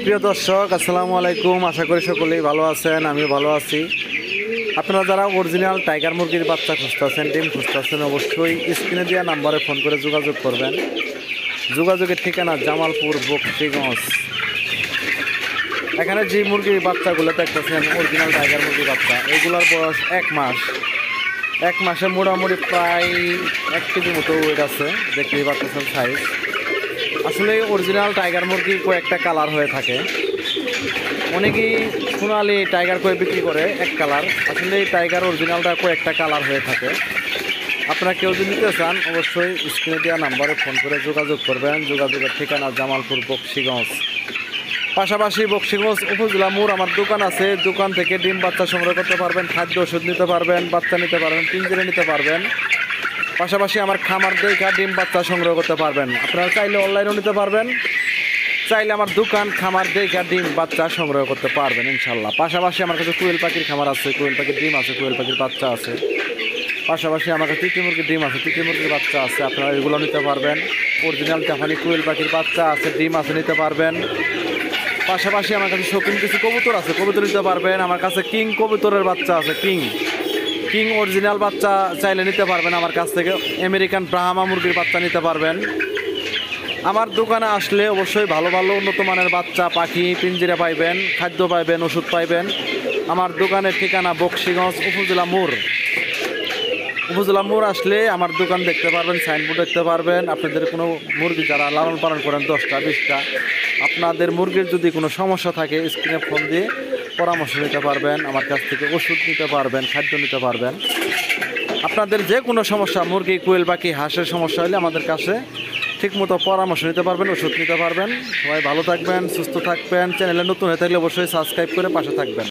প্রিয় দর্শক, আসসালামু আলাইকুম। আশা করি সকলেই ভালো আছেন, আমিও ভালো আছি। আপনারা যারা অরিজিনাল টাইগার মুরগির বাচ্চা খুঁজতেছেন, ডিম খুঁজতেছেন, অবশ্যই স্ক্রিনে দেওয়া নাম্বারে ফোন করে যোগাযোগ করবেন। যোগাযোগের ঠিকানা জামালপুর, বকশীগঞ্জ। এখানে যে মুরগির বাচ্চাগুলো দেখতেছেন অরিজিনাল টাইগার মুরগির বাচ্চা, এগুলোর বয়স 1 মাস। 1 মাসে মোটামুটি প্রায় 1 কেজি মতো ওয়েট আছে, দেখতেই পাচ্ছেন সাইজ। আসলে অরিজিনাল টাইগার মুরগি কয়েকটা কালার হয়ে থাকে। অনেকেই সোনালি টাইগার করে বিক্রি করে এক কালার, আসলে এই টাইগার অরিজিনালটা কয়েকটা কালার হয়ে থাকে। আপনারা কেউ যদি নিতে চান অবশ্যই স্ক্রিনে দেওয়া নাম্বারে ফোন করে যোগাযোগ করবেন। যোগাযোগের ঠিকানা জামালপুর, বকশীগঞ্জ। পাশাপাশি বকশীগঞ্জ উপজেলা মোড় আমার দোকান আছে। দোকান থেকে ডিম বাচ্চা সংগ্রহ করতে পারবেন, খাদ্য ওষুধ নিতে পারবেন, বাচ্চা নিতে পারবেন, পিঞ্জরে নিতে পারবেন। পাশাপাশি আমার খামার দেখা ডিম বাচ্চা সংগ্রহ করতে পারবেন। আপনারা চাইলে অনলাইনেও নিতে পারবেন, চাইলে আমার দোকান খামার দেখা ডিম বাচ্চা সংগ্রহ করতে পারবেন ইনশাল্লাহ। পাশাপাশি আমার কাছে কোয়েল পাখির খামার আছে, কোয়েল পাখির ডিম আছে, কোয়েল পাখির বাচ্চা আছে। পাশাপাশি আমার কাছে তিতি মুরগির ডিম আছে, তিতি মুরগির বাচ্চা আছে, আপনারা এগুলো নিতে পারবেন। অরিজিনাল জাপানি কোয়েল পাখির বাচ্চা আছে, ডিম আছে, নিতে পারবেন। পাশাপাশি আমার কাছে শৌখিন কিছু কবুতর আছে, কবুতর নিতে পারবেন। আমার কাছে কিং কবুতরের বাচ্চা আছে, কিং অরিজিনাল বাচ্চা চাইলে নিতে পারবেন আমার কাছ থেকে। আমেরিকান ব্রাহ্মা মুরগির বাচ্চা নিতে পারবেন। আমার দোকানে আসলে অবশ্যই ভালো ভালো উন্নত মানের বাচ্চা, পাখি, পিঞ্জিরা পাইবেন, খাদ্য পাইবেন, ওষুধ পাইবেন। আমার দোকানের ঠিকানা বকশীগঞ্জ উপজেলা মোড় আসলে আমার দোকান দেখতে পারবেন, সাইনবোর্ড দেখতে পারবেন। আপনাদের কোনো মুরগি যারা লালন পালন করেন 10টা 20টা, আপনাদের মুরগির যদি কোনো সমস্যা থাকে স্ক্রিনে ফোন দিয়ে পরামর্শ নিতে পারবেন, আমার কাছ থেকে ওষুধ নিতে পারবেন, খাদ্য নিতে পারবেন। আপনাদের যে কোনো সমস্যা, মুরগি, কোয়েল পাখি, হাঁসের সমস্যা হলে আমাদের কাছে ঠিকমতো পরামর্শ নিতে পারবেন, ওষুধ নিতে পারবেন। সবাই ভালো থাকবেন, সুস্থ থাকবেন। চ্যানেলে নতুন হয়ে থাকলে অবশ্যই সাবস্ক্রাইব করে পাশে থাকবেন।